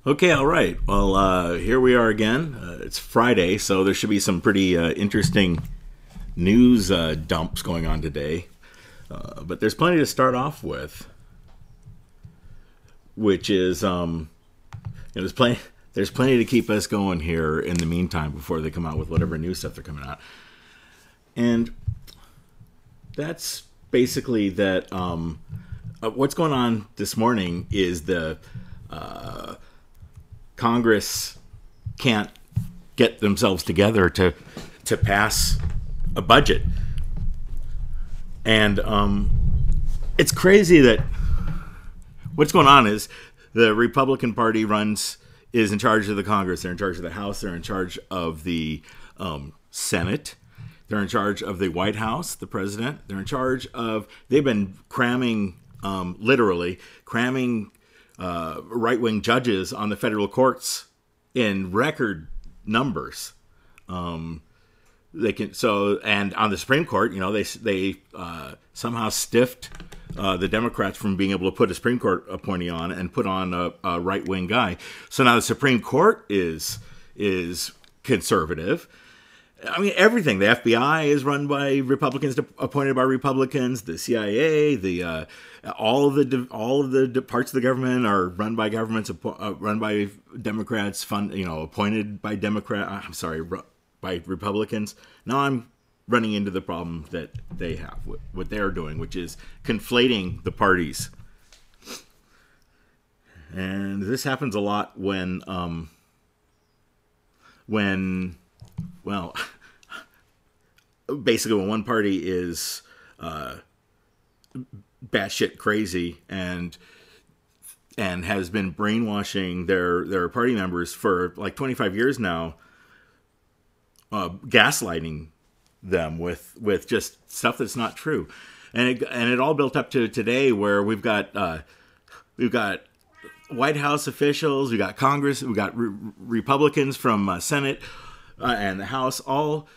Okay, all right. Well, here we are again. It's Friday, so there should be some pretty interesting news dumps going on today. But there's plenty to start off with, which is there's plenty to keep us going here in the meantime before they come out with whatever new stuff they're coming out. And that's basically that. What's going on this morning is the Congress can't get themselves together to pass a budget. And it's crazy that what's going on is the Republican Party is in charge of the Congress. They're in charge of the House. They're in charge of the Senate. They're in charge of the White House, the president. They're in charge of, they've been literally cramming right-wing judges on the federal courts in record numbers. And on the Supreme Court, they somehow stiffed the Democrats from being able to put a Supreme Court appointee on and put on a right-wing guy. So now the Supreme Court is conservative. I mean, everything. The FBI is run by Republicans, appointed by Republicans. The CIA, all of the parts of the government are run by governments, run by Democrats, appointed by by Republicans. Now I'm running into the problem that they have, what they're doing, which is conflating the parties. And this happens a lot when basically when one party is batshit crazy and has been brainwashing their party members for like 25 years now, gaslighting them with just stuff that's not true, and it all built up to today where we've got White House officials, we got Congress, we got Republicans from Senate and the House, all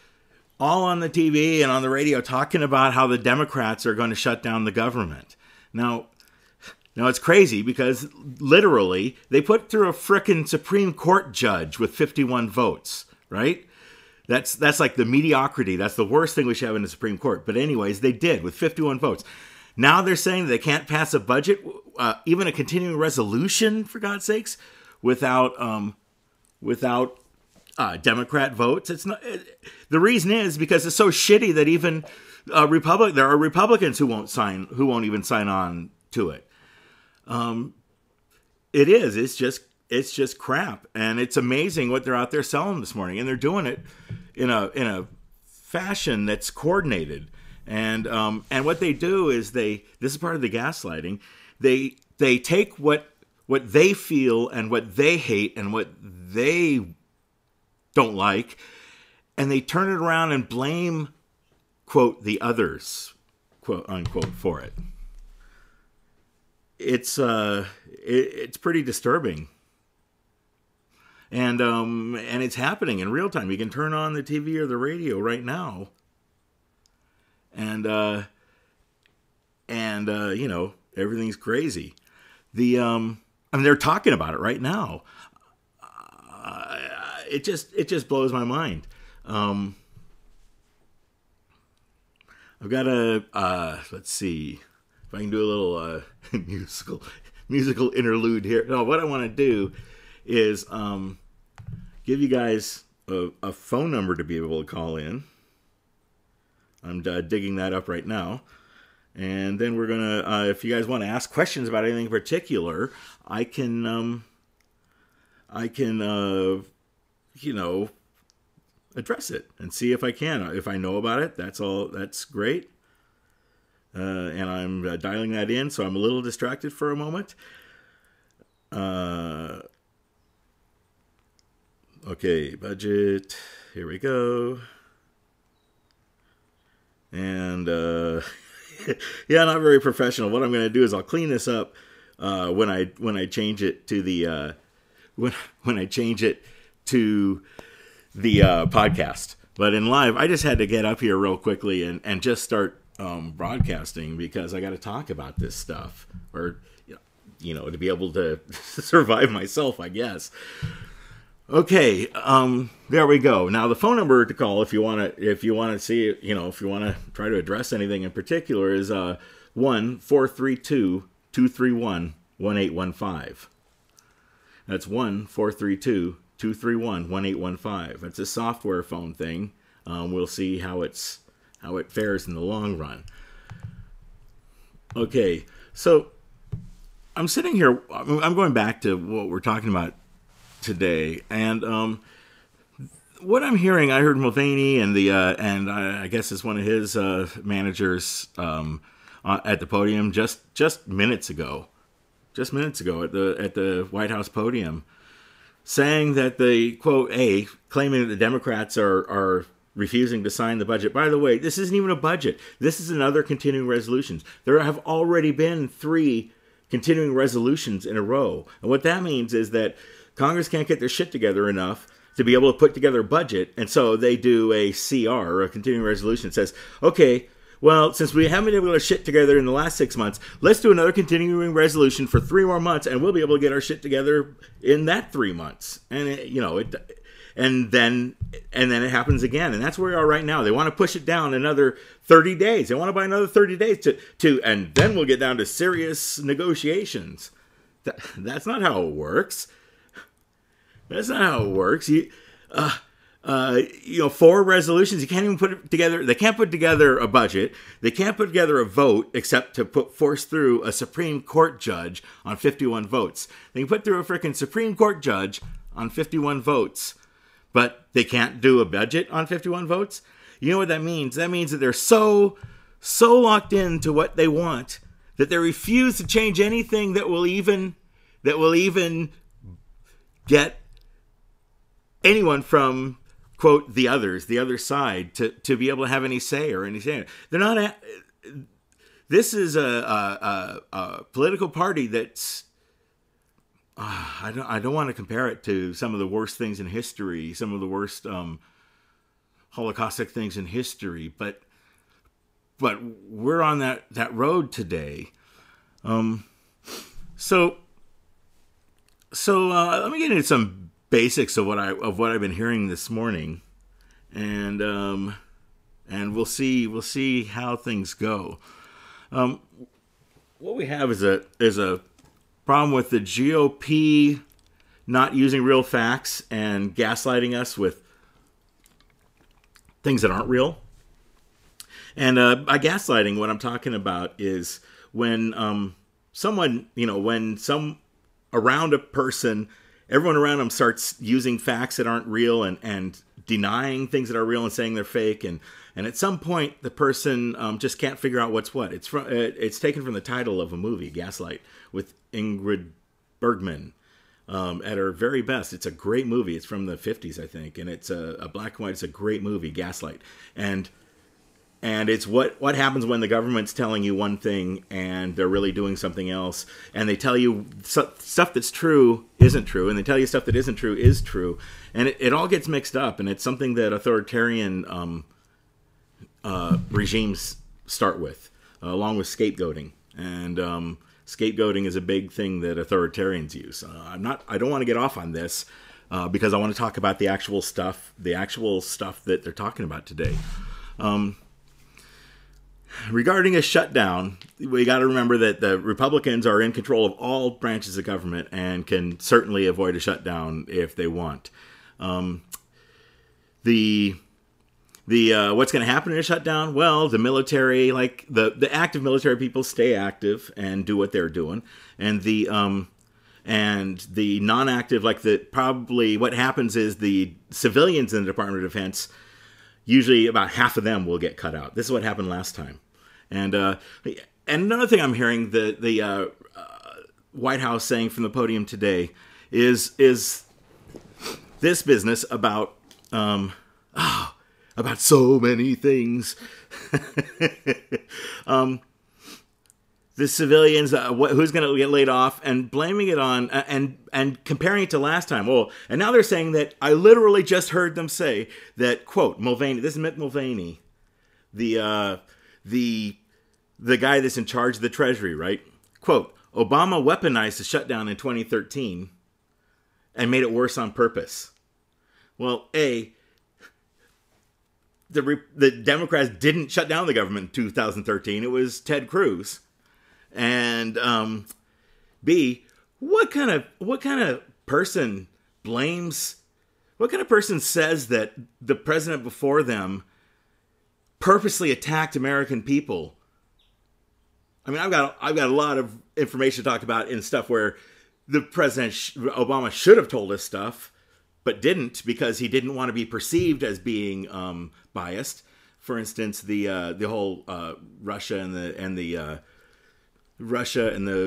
on the TV and on the radio talking about how the Democrats are going to shut down the government. Now it's crazy because literally they put through a frickin' Supreme Court judge with 51 votes, right? That's like the mediocrity. That's the worst thing we should have in the Supreme Court. But anyways, they did with 51 votes. Now they're saying they can't pass a budget, even a continuing resolution, for God's sakes, without Democrat votes. It's not. The reason is because it's so shitty that even there are Republicans who won't even sign on to it. It is. It's just crap, and it's amazing what they're out there selling this morning, and they're doing it in a fashion that's coordinated. And what they do is this is part of the gaslighting. They take what they feel and what they hate and what they don't like, and they turn it around and blame, quote, the others, quote unquote, for it. It's pretty disturbing. And it's happening in real time. You can turn on the TV or the radio right now, and everything's crazy. They're talking about it right now. It just blows my mind. I've got let's see if I can do a little musical interlude here. No, what I want to do is give you guys a phone number to be able to call in. I'm digging that up right now. And then we're going to, if you guys want to ask questions about anything in particular, I can address it and see if I can. If I know about it, that's great. And I'm dialing that in, so I'm a little distracted for a moment. Okay, budget. Here we go. And yeah, not very professional. What I'm going to do is I'll clean this up when I change it to the when I change it to the podcast. But in live, I just had to get up here real quickly and just start broadcasting because I got to talk about this stuff, or to be able to survive myself, I guess. Okay, there we go. Now the phone number to call if you want to see, if you want to try to address anything in particular is 1-432-231-1815. That's 1-432-231-1815. That's a software phone thing. We'll see how it fares in the long run. Okay, so I'm sitting here. I'm going back to what we're talking about today, and what I'm hearing, I heard Mulvaney and I guess it's one of his managers at the podium just minutes ago at the White House podium, saying that claiming that the Democrats are refusing to sign the budget. By the way, this isn't even a budget. This is another continuing resolutions. There have already been 3 continuing resolutions in a row, and what that means is that Congress can't get their shit together enough to be able to put together a budget, and so they do a CR, or a continuing resolution that says, okay, well, since we haven't been able to get our shit together in the last 6 months, let's do another continuing resolution for 3 more months, and we'll be able to get our shit together in that 3 months. And and then it happens again, and that's where we are right now. They want to push it down another 30 days. They want to buy another 30 days and then we'll get down to serious negotiations. That's not how it works. That's not how it works. 4 resolutions. You can't even put it together. They can't put together a budget. They can't put together a vote except to force through a Supreme Court judge on 51 votes. They can put through a freaking Supreme Court judge on 51 votes, but they can't do a budget on 51 votes. You know what that means? That means that they're so locked into what they want that they refuse to change anything that will even get anyone from, quote, the other side to be able to have any say or anything. They're not. This is a political party that's. I don't want to compare it to some of the worst things in history, some of the worst Holocaustic things in history, but we're on that road today. So let me get into some basics of what I've been hearing this morning, and we'll see how things go. What we have is a problem with the GOP not using real facts and gaslighting us with things that aren't real. And by gaslighting, what I'm talking about is when someone, around a person, everyone around them starts using facts that aren't real and denying things that are real and saying they're fake. And at some point, the person just can't figure out what's what. It's taken from the title of a movie, Gaslight, with Ingrid Bergman at her very best. It's a great movie. It's from the 50s, I think, and it's a black and white. It's a great movie, Gaslight, and it's what happens when the government's telling you one thing and they're really doing something else, and they tell you stuff that's true isn't true, and they tell you stuff that isn't true is true, and it all gets mixed up, and it's something that authoritarian regimes start with, along with scapegoating, and scapegoating is a big thing that authoritarians use. I don't want to get off on this because I want to talk about the actual stuff that they're talking about today. Regarding a shutdown, we got to remember that the Republicans are in control of all branches of government and can certainly avoid a shutdown if they want. What's going to happen in a shutdown? Well, the military, like the active military people, stay active and do what they're doing, and the non-active, probably what happens is the civilians in the Department of Defense, usually about half of them will get cut out. This is what happened last time, and another thing I'm hearing the White House saying from the podium today is this business about so many things. The civilians, who's going to get laid off, and blaming it on, and comparing it to last time. Well, and now they're saying that, I literally just heard them say that, quote, Mulvaney, this is Mitt Mulvaney, the guy that's in charge of the Treasury, right? Quote, Obama weaponized the shutdown in 2013 and made it worse on purpose. Well, A, the Democrats didn't shut down the government in 2013. It was Ted Cruz. And B, what kind of person blames, what kind of person says that the president before them purposely attacked American people? I mean, I've got a lot of information to talk about in stuff where the president Obama should have told us stuff, but didn't, because he didn't want to be perceived as being biased. For instance, the whole Russia and the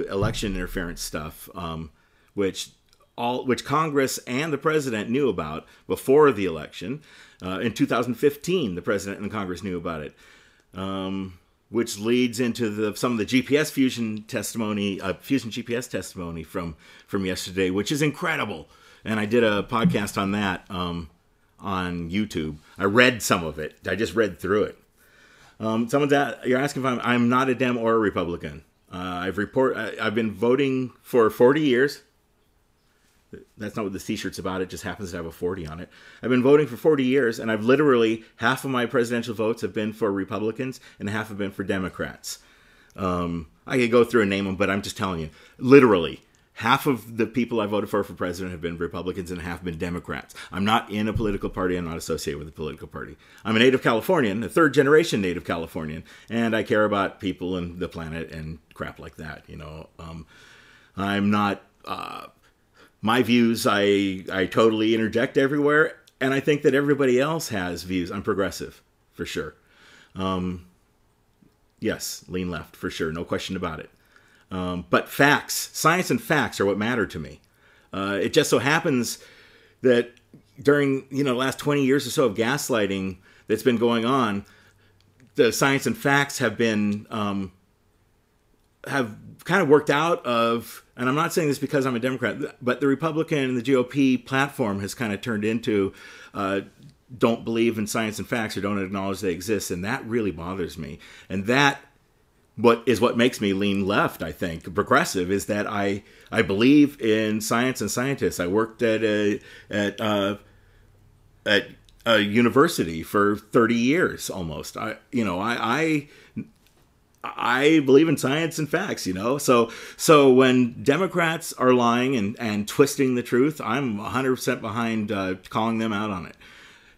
election interference stuff, which Congress and the president knew about before the election. In 2015, the president and Congress knew about it, which leads into some of the GPS fusion testimony, fusion GPS testimony from yesterday, which is incredible. And I did a podcast on that on YouTube. I read some of it. I just read through it. You're asking if I'm not a Dem or a Republican. I've been voting for 40 years. That's not what the t-shirt's about. It just happens to have a 40 on it. I've been voting for 40 years, and I've literally, half of my presidential votes have been for Republicans and half have been for Democrats. I could go through and name them, but I'm just telling you, literally, half of the people I voted for president have been Republicans and half been Democrats. I'm not in a political party. I'm not associated with a political party. I'm a native Californian, a third-generation native Californian, and I care about people and the planet and crap like that. You know, I'm not... my views, I totally interject everywhere, and I think that everybody else has views. I'm progressive, for sure. Yes, lean left, for sure, no question about it. But facts, science and facts are what matter to me. It just so happens that during the last 20 years or so of gaslighting that's been going on, the science and facts have been have kind of worked out of, and I'm not saying this because I'm a Democrat, but the Republican and the GOP platform has kind of turned into don't believe in science and facts or don't acknowledge they exist, and that really bothers me. And that what makes me lean left, I think, progressive, is that I believe in science and scientists. I worked at a university for 30 years almost. I believe in science and facts, So when Democrats are lying and twisting the truth, I'm 100% behind calling them out on it.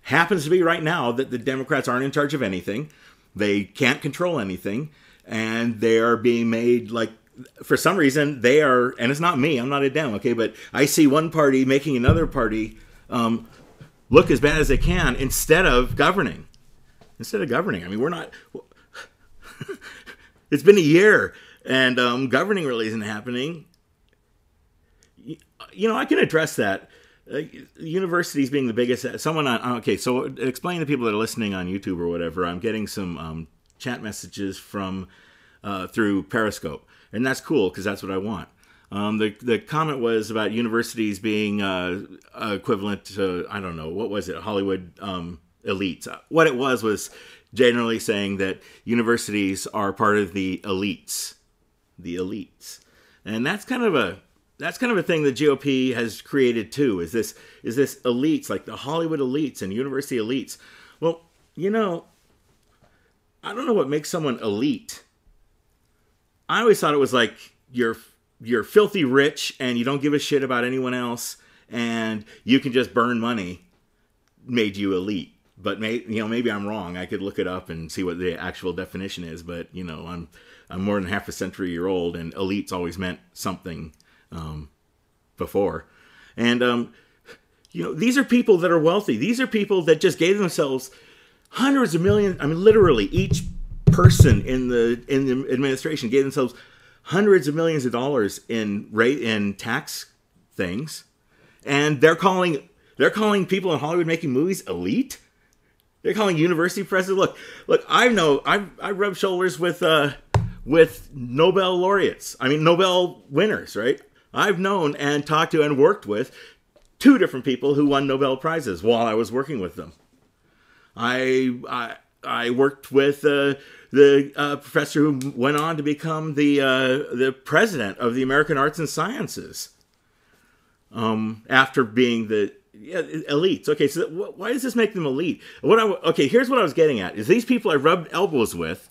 Happens to be right now that the Democrats aren't in charge of anything. They can't control anything. And they are being made, like, for some reason, they are, and it's not me, I'm not a Dem, okay? But I see one party making another party look as bad as they can instead of governing. I mean, we're not... It's been a year, and governing really isn't happening. I can address that. Universities being the biggest... Okay, so explain to people that are listening on YouTube or whatever, I'm getting some chat messages from through Periscope, and that's cool, because that's what I want. The comment was about universities being equivalent to, I don't know, what was it, Hollywood elites. What it was generally saying that universities are part of the elites, and that's kind of a thing the GOP has created too. Is this elites, like the Hollywood elites and university elites? Well, I don't know what makes someone elite. I always thought it was like you're filthy rich and you don't give a shit about anyone else and you can just burn money made you elite. But maybe I'm wrong. I could look it up and see what the actual definition is. But I'm more than half a century year old, and elites always meant something before. And these are people that are wealthy. These are people that just gave themselves hundreds of millions. I mean, literally, each person in the administration gave themselves hundreds of millions of dollars in tax things, and they're calling people in Hollywood making movies elite. They're calling university professors. Look. I rub shoulders with Nobel laureates. I mean, Nobel winners, right? I've known and talked to and worked with 2 different people who won Nobel prizes while I was working with them. I worked with professor who went on to become the president of the American Arts and Sciences after being the elites. Okay, so why does this make them elite? Okay, here's what I was getting at: is these people I rubbed elbows with,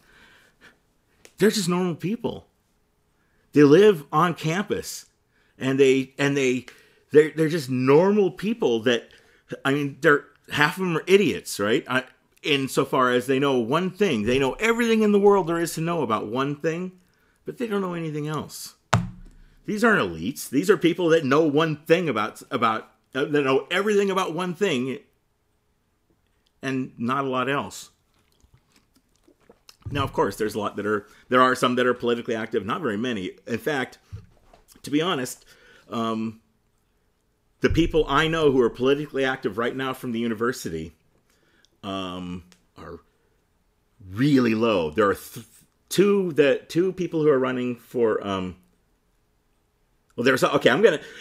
they're just normal people. They live on campus, and they're just normal people. That, I mean, half of them are idiots, right? Insofar as they know one thing, they know everything in the world there is to know about one thing, but they don't know anything else. These aren't elites. These are people that know one thing that know everything about one thing, and not a lot else. Now, of course, there are some that are politically active. Not very many. In fact, to be honest, the people I know who are politically active right now from the university are really low. There are two people who are running for.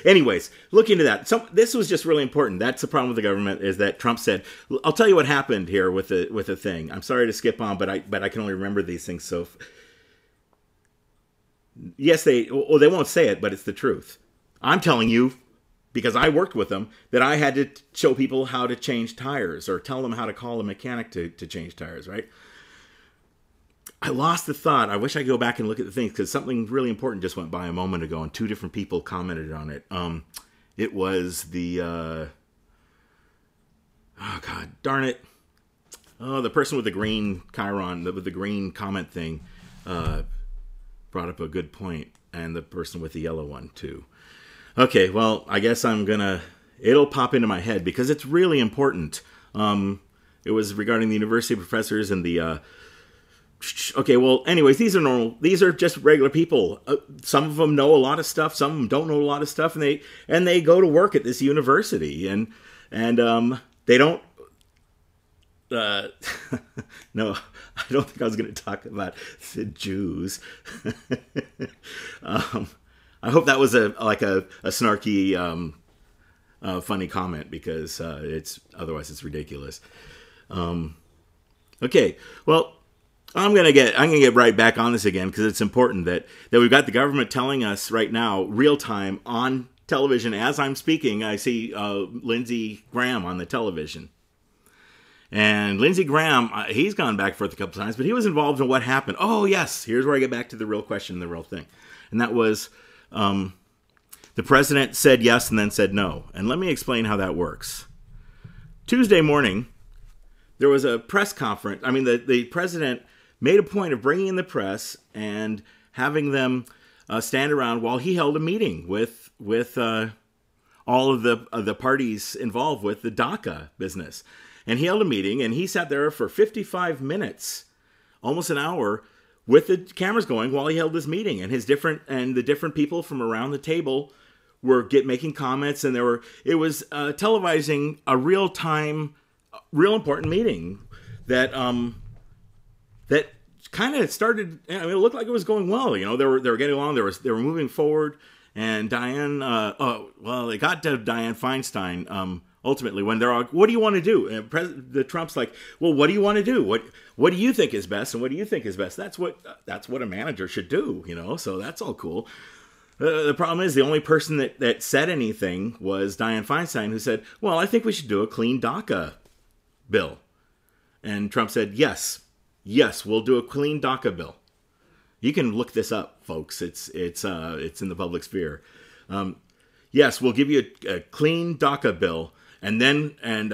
Anyways, look into that. This was just really important. That's the problem with the government, is that Trump said, I'll tell you what happened here with the thing. I'm sorry to skip on, but I can only remember these things. So yes, they won't say it, but it's the truth. I'm telling you, because I worked with them, that I had to show people how to change tires, or tell them how to call a mechanic to change tires, right? I lost the thought. I wish I could go back and look at the things, because something really important just went by a moment ago, and two different people commented on it. It was the... oh, God, darn it. Oh, the person with the green chyron, with the green comment thing, brought up a good point, and the person with the yellow one, too. Okay, well, I guess it'll pop into my head, because it's really important. It was regarding the university professors and the... Okay, well, anyways, these are normal. These are just regular people. Some of them know a lot of stuff. Some of them don't know a lot of stuff, and they go to work at this university, and they don't. No, I don't think I was going to talk about the Jews. I hope that was a snarky, funny comment, because otherwise it's ridiculous. Okay, well. I'm gonna get right back on this again, because it's important that we've got the government telling us right now, real time on television as I'm speaking. I see Lindsey Graham on the television, and Lindsey Graham, he's gone back and forth a couple times, but he was involved in what happened. Oh yes, here's where I get back to the real question, the real thing, and that was the president said yes and then said no, and let me explain how that works. Tuesday morning, there was a press conference. I mean, the president made a point of bringing in the press and having them stand around while he held a meeting with all of the parties involved with the DACA business. And he held a meeting, and he sat there for 55 minutes, almost an hour, with the cameras going while he held this meeting. And the different people from around the table were making comments, and it was televising a real-time, real important meeting that kind of started. I mean, it looked like it was going well. You know, they were getting along. They were moving forward. And Diane, it got to Diane Feinstein ultimately when they're all, what do you want to do? And the Trump's like, well, what do you want to do? What do you think is best? And what do you think is best? That's what a manager should do. You know, so that's all cool. The problem is the only person that said anything was Diane Feinstein, who said, well, I think we should do a clean DACA bill. And Trump said, yes, we'll do a clean DACA bill. You can look this up, folks. It's in the public sphere. Yes, we'll give you a clean DACA bill. And then, and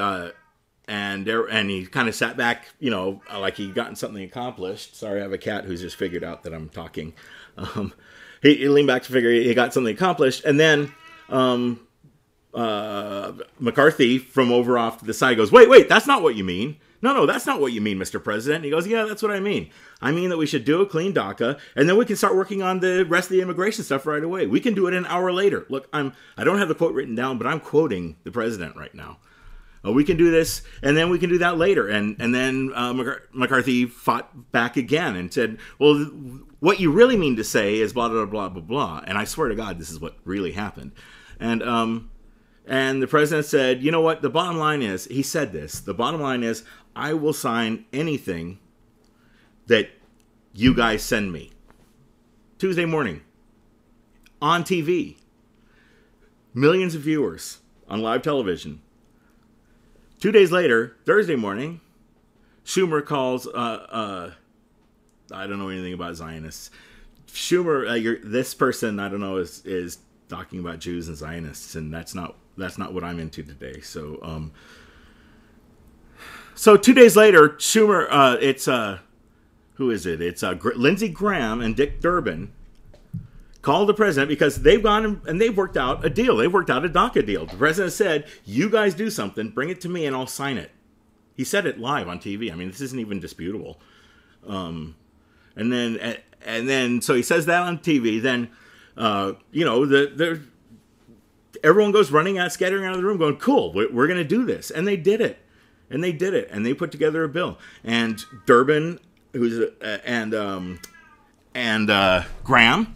he kind of sat back, you know, like he'd gotten something accomplished. Sorry, I have a cat who's just figured out that I'm talking. He leaned back to figure he got something accomplished. And then McCarthy from over off to the side goes, wait, that's not what you mean. No, that's not what you mean, Mr. President. And he goes, yeah, that's what I mean. I mean that we should do a clean DACA, and then we can start working on the rest of the immigration stuff right away. We can do it an hour later. Look, I don't have the quote written down, but I'm quoting the president right now. We can do this, and then we can do that later. And then McCarthy fought back again and said, well, what you really mean to say is blah, blah, blah, blah, blah. And I swear to God, this is what really happened. And the president said, you know what? The bottom line is, he said this, the bottom line is, I will sign anything that you guys send me. Tuesday morning. On TV. Millions of viewers on live television. 2 days later, Thursday morning, Schumer calls, I don't know anything about Zionists. Schumer, this person, I don't know, is talking about Jews and Zionists, and that's not what I'm into today. So, so 2 days later, Schumer, who is it? It's Lindsey Graham and Dick Durbin called the president because they've gone and they've worked out a deal. They've worked out a DACA deal. The president said, you guys do something, bring it to me and I'll sign it. He said it live on TV. I mean, this isn't even disputable. And then, so he says that on TV. Then, everyone goes scattering out of the room going, cool, we're going to do this. And they did it. And they put together a bill. And Durbin, and Graham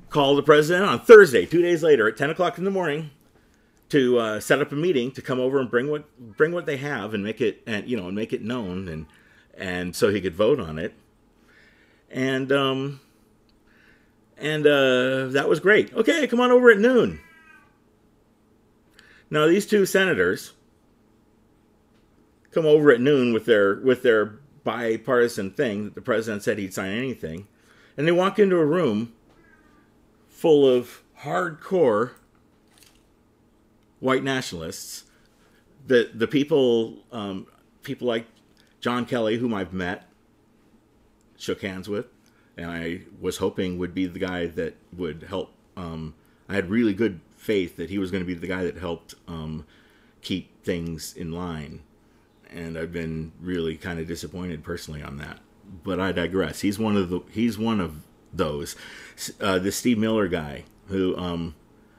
called the president on Thursday, 2 days later, at 10 o'clock in the morning, to set up a meeting to come over and bring what they have and make it known, and so he could vote on it. And that was great. Okay, come on over at noon. Now these two senators come over at noon with their bipartisan thing that the president said he'd sign anything, and they walk into a room full of hardcore white nationalists. The people like John Kelly, whom I've met, shook hands with, and I was hoping would be the guy that would help. I had really good faith that he was going to be the guy that helped keep things in line, and I've been really kind of disappointed personally on that. But I digress. He's one of those. The Steve Miller guy, who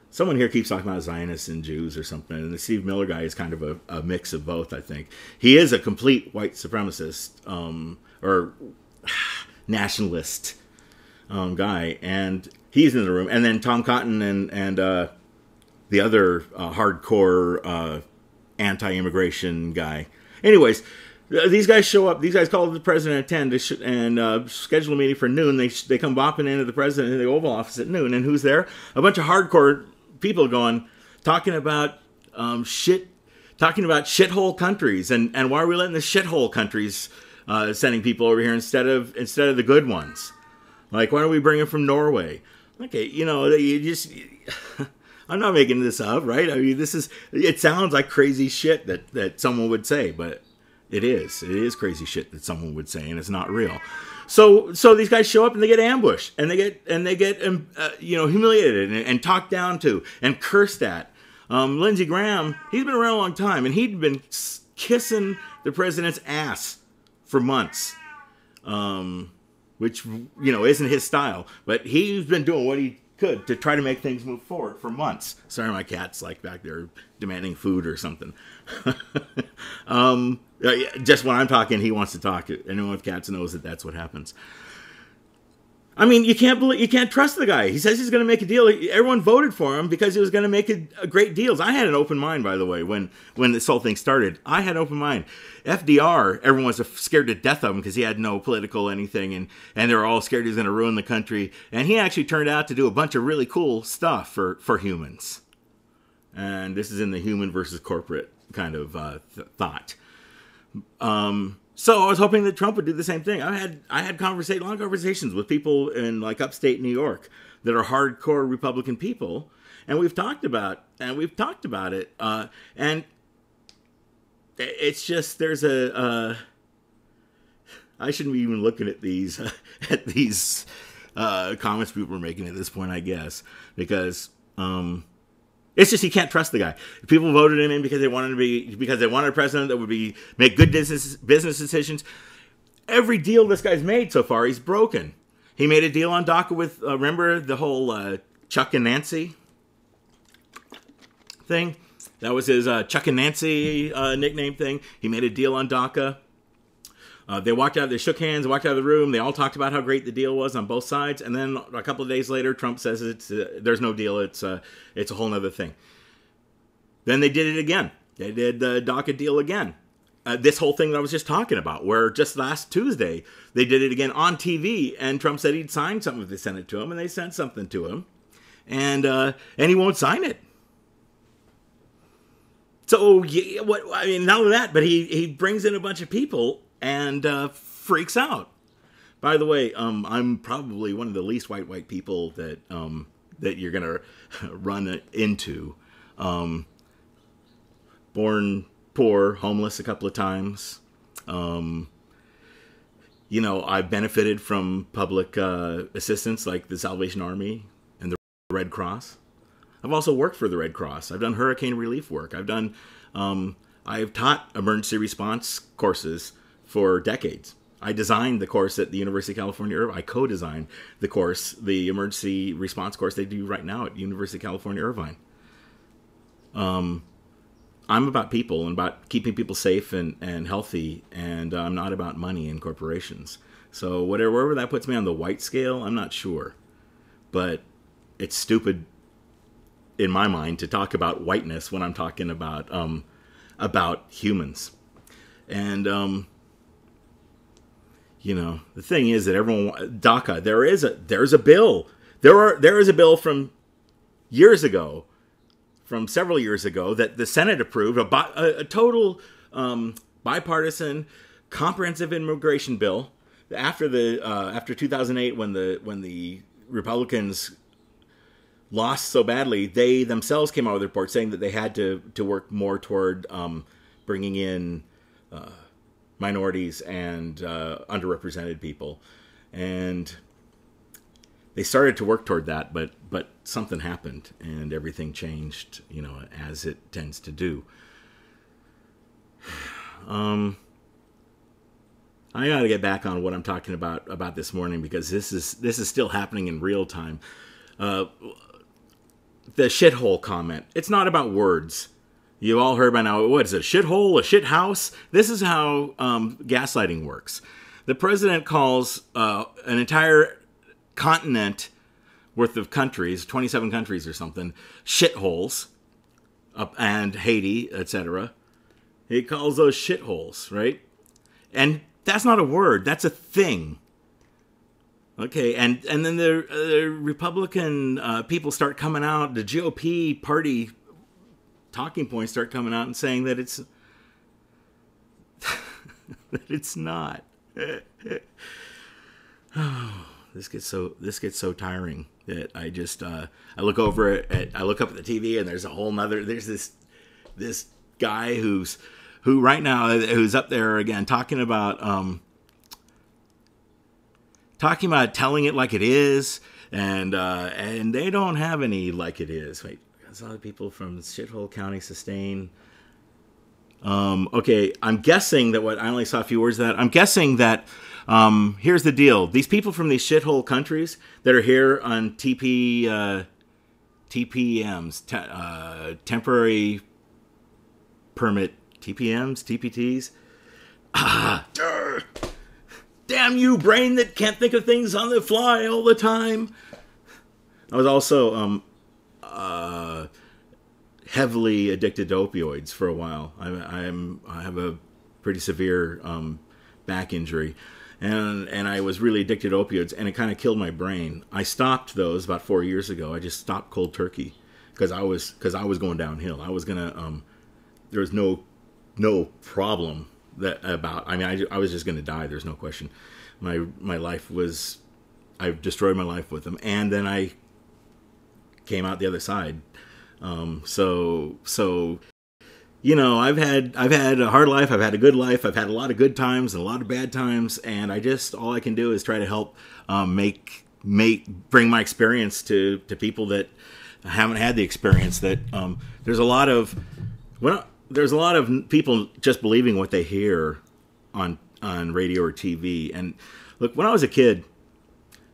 someone here keeps talking about Zionists and Jews or something, and the Steve Miller guy is kind of a mix of both, I think. He is a complete white supremacist or nationalist guy, and he's in the room. And then Tom Cotton and the other hardcore anti-immigration guy. Anyways, these guys show up. These guys call the president at 10 and schedule a meeting for noon. They come bopping into the president in the Oval Office at noon. And who's there? A bunch of hardcore people talking about shithole countries and why are we letting the shithole countries sending people over here instead of the good ones? Like, why don't we bring them from Norway? Okay, you just. I'm not making this up, right? I mean, it sounds like crazy shit that someone would say, but it is crazy shit that someone would say, and it's not real. So these guys show up and they get ambushed, and they get humiliated and talked down to and cursed at. Lindsey Graham, he's been around a long time, and he'd been kissing the president's ass for months, which isn't his style, but he's been doing what he could to try to make things move forward for months. Sorry, my cat's like back there demanding food or something. Just when I'm talking, he wants to talk. Anyone with cats knows that that's what happens. I mean, you can't trust the guy. He says he's going to make a deal. Everyone voted for him because he was going to make a great deals. I had an open mind, by the way, when this whole thing started. I had an open mind. FDR, everyone was scared to death of him because he had no political anything, and they were all scared he was going to ruin the country. And he actually turned out to do a bunch of really cool stuff for humans. And this is in the human versus corporate kind of thought. So I was hoping that Trump would do the same thing. I had long conversations with people in like upstate New York that are hardcore Republican people, and we've talked about it. And it's just there's I shouldn't be even looking at these comments people are making at this point, I guess, because it's just you can't trust the guy. People voted him in because they wanted a president that would make good business decisions. Every deal this guy's made so far, he's broken. He made a deal on DACA with remember the whole Chuck and Nancy thing? That was his Chuck and Nancy nickname thing. He made a deal on DACA. They shook hands, walked out of the room. They all talked about how great the deal was on both sides. And then a couple of days later, Trump says there's no deal. It's a whole other thing. Then they did it again. They did the DACA deal again. this whole thing that I was just talking about, where just last Tuesday they did it again on TV, and Trump said he'd sign something if they sent it to him, and they sent something to him, and he won't sign it. So yeah, not only that, but he brings in a bunch of people and freaks out. By the way, I'm probably one of the least white people that that you're gonna run into. Born poor, homeless a couple of times. I've benefited from public assistance like the Salvation Army and the Red Cross. I've also worked for the Red Cross. I've done hurricane relief work. I've taught emergency response courses for decades. I designed the course at the University of California, Irvine. I co-designed the course, the emergency response course they do right now at University of California, Irvine. I'm about people and about keeping people safe and healthy, and I'm not about money and corporations. So wherever that puts me on the white scale, I'm not sure. But it's stupid in my mind to talk about whiteness when I'm talking about humans. And the thing is that everyone DACA, there is a bill. There is a bill from years ago, from several years ago, that the Senate approved, a total bipartisan comprehensive immigration bill after 2008, when the Republicans lost so badly. They themselves came out with a report saying that they had to work more toward bringing in minorities and underrepresented people, and they started to work toward that, but something happened and everything changed, as it tends to do. I got to get back on what I'm talking about this morning, because this is still happening in real time. The shithole comment. It's not about words. You all heard by now, what is it, a shithole, a shit house? This is how gaslighting works. The president calls an entire continent worth of countries, 27 countries or something, shitholes, and Haiti, etc. He calls those shitholes, right? And that's not a word, that's a thing. Okay, and then the Republican people start coming out, the GOP party talking points start coming out and saying that it's that it's not. This gets so tiring that I just I look up at the TV, and there's this guy who's up there again talking about telling it like it is, and they don't have any like it is. Wait, there's a lot of people from Shithole County sustain. Okay, I'm guessing that I only saw a few words of that. I'm guessing that here's the deal. These people from these shithole countries that are here on TPMs, temporary permit, TPMs, TPTs. Damn you, brain that can't think of things on the fly all the time. I was also heavily addicted to opioids for a while. I have a pretty severe back injury, and I was really addicted to opioids, and it kind of killed my brain. I stopped those about 4 years ago. I just stopped cold turkey because I was going downhill. I was gonna there was no problem I was just gonna die. There's no question. My life was, I destroyed my life with them, and then I came out the other side. So I've had a hard life, I've had a good life, I've had a lot of good times and a lot of bad times, and all I can do is try to help bring my experience to people that haven't had the experience. That there's a lot of people just believing what they hear on radio or TV. And look, when I was a kid,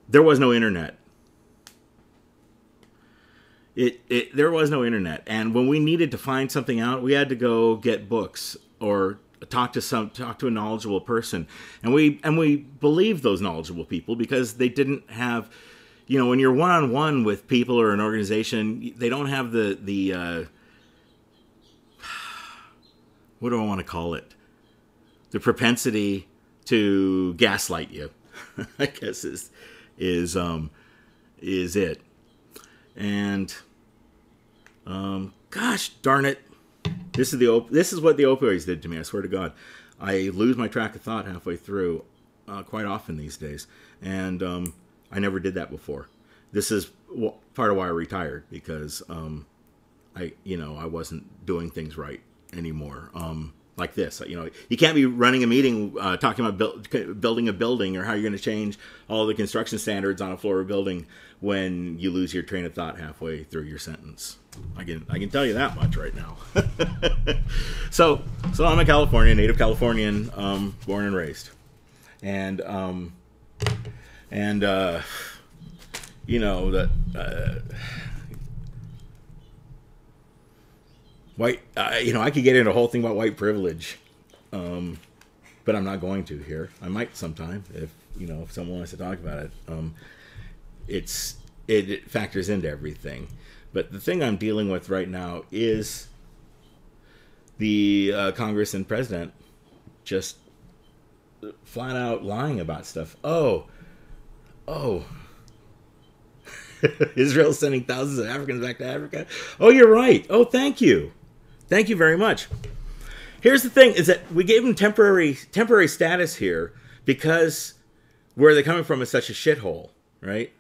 there was no internet. There was no internet, and when we needed to find something out, we had to go get books or talk to a knowledgeable person, and we believed those knowledgeable people because they didn't have, when you're one-on-one with people or an organization, they don't have the what do I want to call it? the propensity to gaslight you, I guess is it. And gosh darn it, this is what the opioids did to me. I swear to God, I lose my track of thought halfway through quite often these days, and I never did that before. This is part of why I retired, because I wasn't doing things right anymore. Like this, you can't be running a meeting talking about building a building or how you're going to change all the construction standards on a floor of a building when you lose your train of thought halfway through your sentence. I can tell you that much right now. So I'm a native Californian, born and raised, and white, I could get into a whole thing about white privilege, but I'm not going to here. I might sometime if someone wants to talk about it. It factors into everything, but the thing I'm dealing with right now is the Congress and president just flat out lying about stuff. Oh. Israel's sending thousands of Africans back to Africa. Oh, you're right. Oh, thank you. Thank you very much. Here's the thing, is that we gave them temporary status here because where they're coming from is such a shithole, right?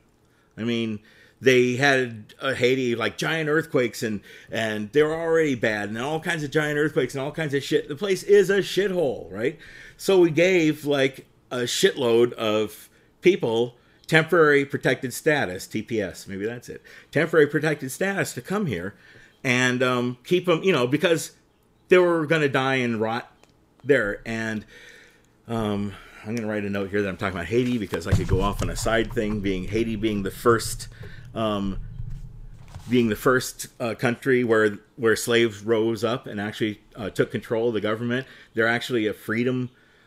I mean, they had Haiti, like giant earthquakes, and they were already bad, and all kinds of giant earthquakes and all kinds of shit. The place is a shithole, right? So we gave like a shitload of people temporary protected status, TPS, maybe that's it. Temporary protected status to come here and keep them, because they were going to die and rot there. And I'm going to write a note here that I'm talking about Haiti because I could go off on a side thing, Haiti being the first country where slaves rose up and actually took control of the government. They're actually a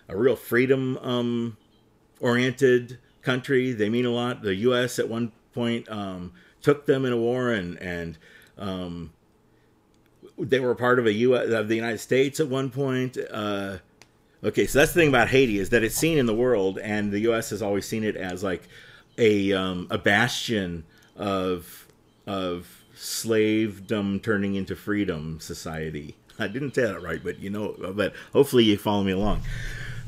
real freedom oriented country. They mean a lot. The U.S. at one point took them in a war, and they were part of the United States at one point. Okay, so that's the thing about Haiti, is that it's seen in the world, and the U.S. has always seen it as like a bastion of slavedom turning into freedom society. I didn't say that right, but hopefully you follow me along.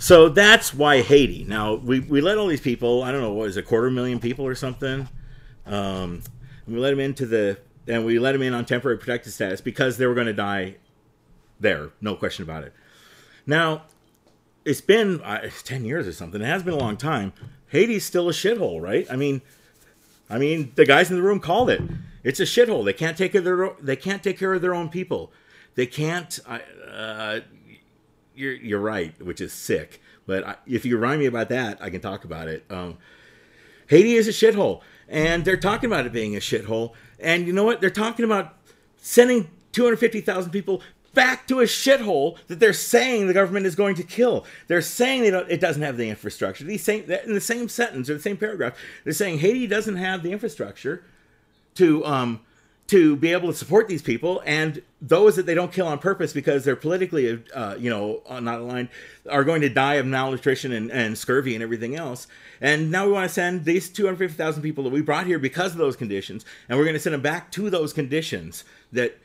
So that's why Haiti. Now, we let all these people, I don't know, what is it, 250,000 people or something? And we let them in on temporary protected status because they were going to die there. No question about it. Now, it's been 10 years or something. It has been a long time. Haiti's still a shithole, right? I mean, the guys in the room called it. It's a shithole. They can't take care of their own people. They can't. You're right, which is sick. But if you remind me about that, I can talk about it. Haiti is a shithole, and they're talking about it being a shithole. And you know what? They're talking about sending 250,000 people back to a shithole that they're saying the government is going to kill. They're saying it doesn't have the infrastructure. In the same sentence or the same paragraph, they're saying Haiti doesn't have the infrastructure to be able to support these people, and those that they don't kill on purpose because they're politically, not aligned, are going to die of malnutrition and scurvy and everything else. And now we want to send these 250,000 people that we brought here because of those conditions, and we're going to send them back to those conditions that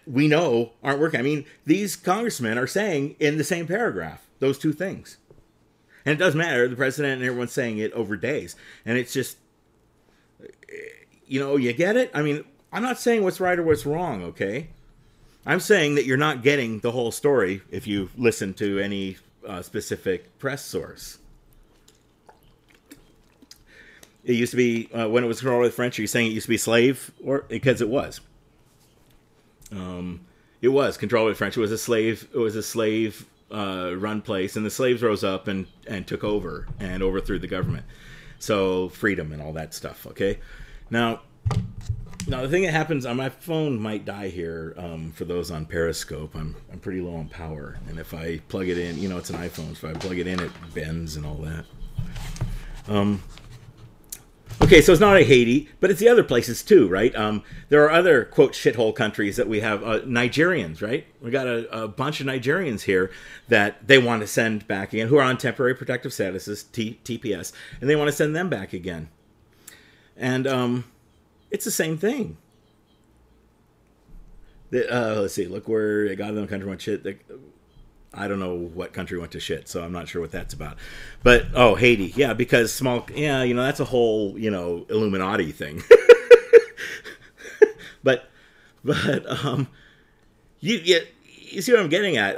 we know aren't working. I mean, these congressmen are saying in the same paragraph those two things. And it doesn't matter. The president and everyone's saying it over days. And it's just, you get it? I mean, I'm not saying what's right or what's wrong, okay? I'm saying that you're not getting the whole story if you listen to any specific press source. It used to be, when it was controlled by the French, are you saying it used to be slave? Because it was. It was controlled by the French. It was a slave run place, and the slaves rose up and took over and overthrew the government. So freedom and all that stuff, okay? Now the thing that happens, my phone might die here. For those on Periscope, I'm pretty low on power, and if I plug it in, it's an iPhone, so if I plug it in, it bends and all that. Okay, so it's not Haiti, but it's the other places too, right? There are other, quote, shithole countries that we have. Nigerians, right? We got a bunch of Nigerians here that they want to send back again, who are on temporary protective statuses, TPS, and they want to send them back again. And it's the same thing. Let's see, look where it got them country went shit. I don't know what country went to shit, so I'm not sure what that's about. But, oh, Haiti. Yeah, because that's a whole, Illuminati thing. but you see what I'm getting at.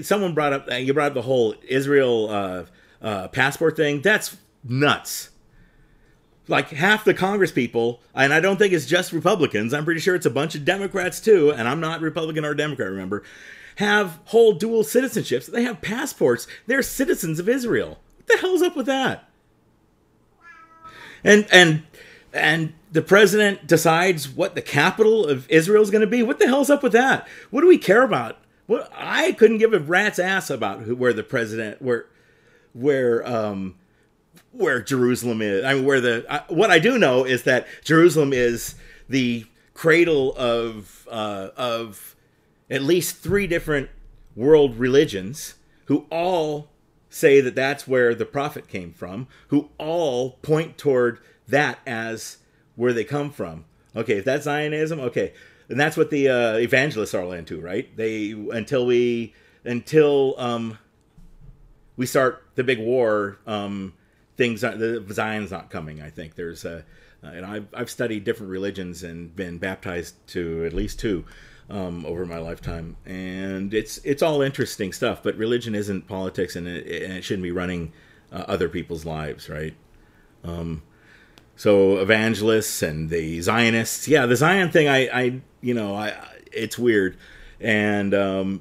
Someone brought up, you brought up the whole Israel passport thing. That's nuts. Like half the Congress people, and I don't think it's just Republicans, I'm pretty sure it's a bunch of Democrats too, and I'm not Republican or Democrat, remember, have whole dual citizenships. They have passports. They're citizens of Israel. What the hell's up with that? And the president decides what the capital of Israel is going to be. What the hell's up with that? What do we care about? What I couldn't give a rat's ass about where the president where Jerusalem is. I mean, what I do know is that Jerusalem is the cradle of at least 3 different world religions who all say that that's where the prophet came from, who all point toward that as where they come from. Okay, if that's Zionism, okay. And that's what the evangelists are all into, right? Until we start the big war, the Zion's not coming, I think. There's and I've studied different religions and been baptized to at least 2 over my lifetime, and it's all interesting stuff. But religion isn't politics, and it shouldn't be running other people's lives, right? So evangelists and the Zionists, yeah, the Zion thing, it's weird, and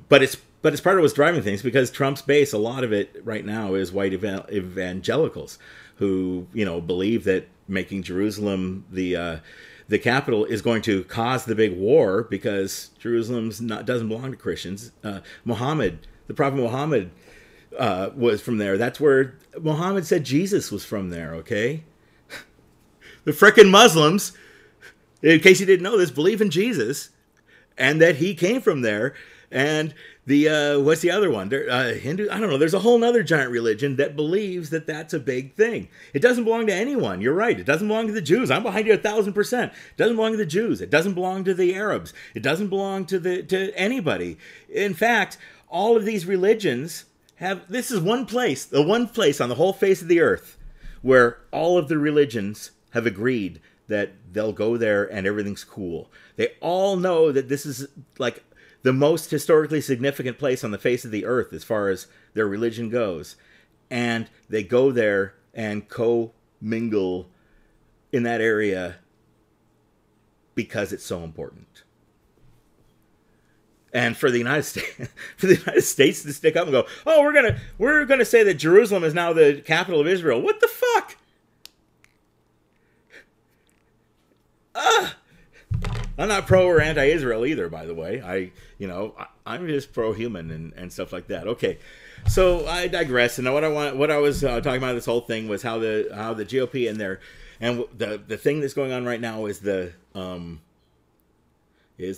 but it's part of what's driving things, because Trump's base, a lot of it right now is white evangelicals who believe that making Jerusalem the capital is going to cause the big war, because doesn't belong to Christians. The Prophet Muhammad was from there. That's where Muhammad said Jesus was from there. Okay, the frickin' Muslims, in case you didn't know this, believe in Jesus and that he came from there. And the what's the other one? Hindu? I don't know. There's a whole other giant religion that believes that that's a big thing. It doesn't belong to anyone. You're right. It doesn't belong to the Jews. I'm behind you 1,000%. It doesn't belong to the Jews. It doesn't belong to the Arabs. It doesn't belong to anybody. In fact, all of these religions this is the one place on the whole face of the earth where all of the religions have agreed that they'll go there and everything's cool. They all know that this is like the most historically significant place on the face of the earth as far as their religion goes. And they go there and co-mingle in that area because it's so important. And for the United States, to stick up and go, oh, we're gonna say that Jerusalem is now the capital of Israel. What the fuck? I'm not pro or anti-Israel either, by the way. I'm just pro-human and stuff like that. Okay, so I digress. And what I was talking about this whole thing was how the GOP and the thing that's going on right now is the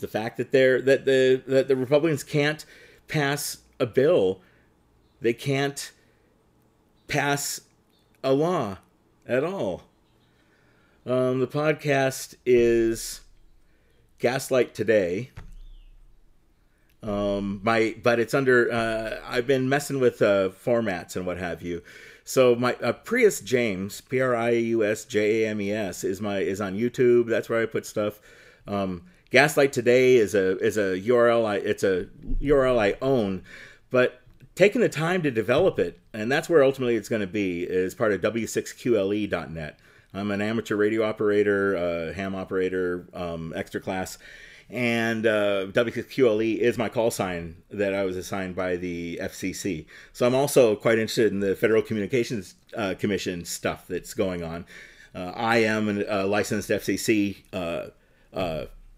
fact that the Republicans can't pass a bill. They can't pass a law at all. The podcast is Gaslight Today. But it's under. I've been messing with formats and what have you. So my Prius James, Prius James, is on YouTube. That's where I put stuff. Gaslight Today is a URL. It's a URL I own, but taking the time to develop it, and that's where ultimately it's going to be, is part of W6QLE.net. I'm an amateur radio operator, ham operator, extra class, and W6QLE is my call sign that I was assigned by the FCC. So I'm also quite interested in the Federal Communications Commission stuff that's going on. I am a licensed FCC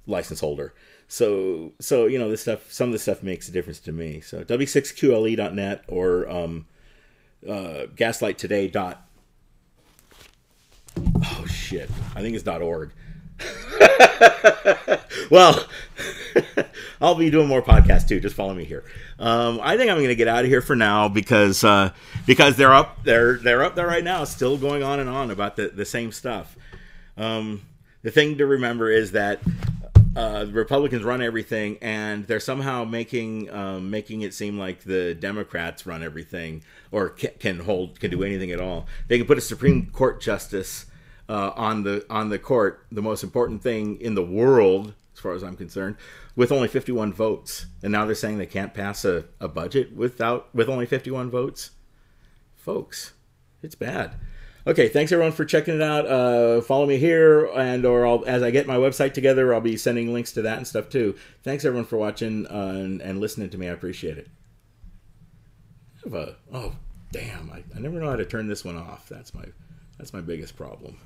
license holder. So this stuff, some of this stuff makes a difference to me. So W6QLE.net or gaslighttoday. shit. I think it's .org. Well, I'll be doing more podcasts too. Just follow me here. I think I'm going to get out of here for now because they're up there right now, still going on and on about the same stuff. The thing to remember is that the Republicans run everything, and they're somehow making it seem like the Democrats run everything or can do anything at all. They can put a Supreme Court justice on the court, the most important thing in the world, as far as I'm concerned, with only 51 votes. And now they're saying they can't pass a budget with only 51 votes. Folks, it's bad. Okay, thanks everyone for checking it out. Follow me here, as I get my website together, I'll be sending links to that and stuff too. Thanks everyone for watching and listening to me. I appreciate it. Oh damn! I never know how to turn this one off. That's my biggest problem.